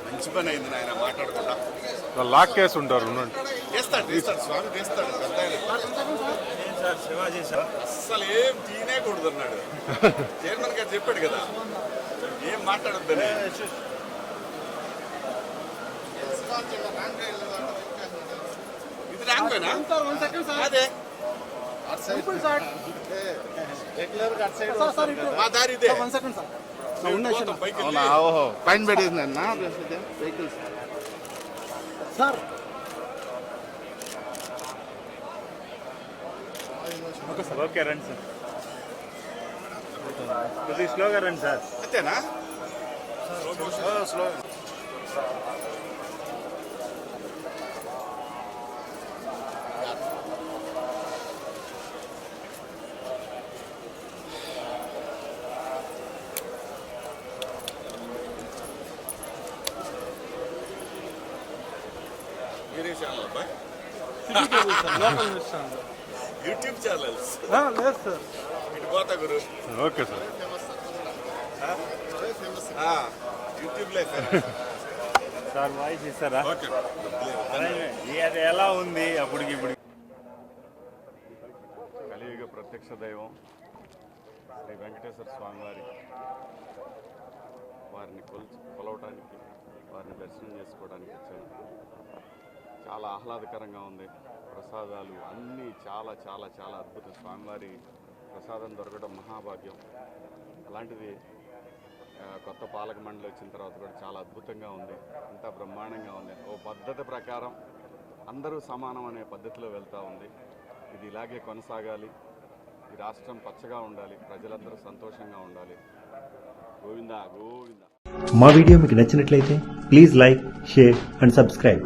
మంచి పని అయింది నాయన మాట్లాడకుండా. లాక్ కేసు ఉంటారు చేస్తాడు స్వామి చేస్తాడు. శివాజీ అస్సలు ఏం తీనేకూడదు అన్నాడు చైర్మన్ గారు, చెప్పాడు కదా ఏం మాట్లాడొద్దని. ఇది ర్యాంకేనా? అదే మా దారి ఇదే. పైన పెట్టేసింది వెహికల్స్ సార్. ఓకే రండి సార్, కొద్దిగా స్లోగా రండి సార్. అంతేనా? స్లో. మీరే ఛానల్ అబ్బాయి? యూట్యూబ్ ఛానల్స్ లేదు సార్. ఇటు పోతా గురు. Okay sir. యూట్యూబ్ లో సార్ వాయిస్ ఇస్తారా? అది ఎలా ఉంది అప్పటికి ఇప్పుడు? కలియుగ ప్రత్యక్ష దైవం శ్రీ వెంకటేశ్వర స్వామి వారిని కొలవటానికి, వారిని దర్శనం చేసుకోవడానికి వచ్చాను. చాలా ఆహ్లాదకరంగా ఉంది. ప్రసాదాలు అన్నీ చాలా చాలా చాలా అద్భుతం. స్వామివారి ప్రసాదం దొరకడం మహాభాగ్యం. అలాంటిది కొత్త పాలక మండలి వచ్చిన తర్వాత కూడా చాలా అద్భుతంగా ఉంది. అంతా బ్రహ్మాండంగా ఉంది. ఓ పద్ధతి ప్రకారం అందరూ సమానం అనే పద్ధతిలో వెళ్తూ ఉంది. ఇది ఇలాగే కొనసాగాలి. ఈ రాష్ట్రం పచ్చగా ఉండాలి, ప్రజలందరూ సంతోషంగా ఉండాలి. గోవిందా గోవిందా. మా వీడియో మీకు నచ్చినట్లయితే please like, share and subscribe.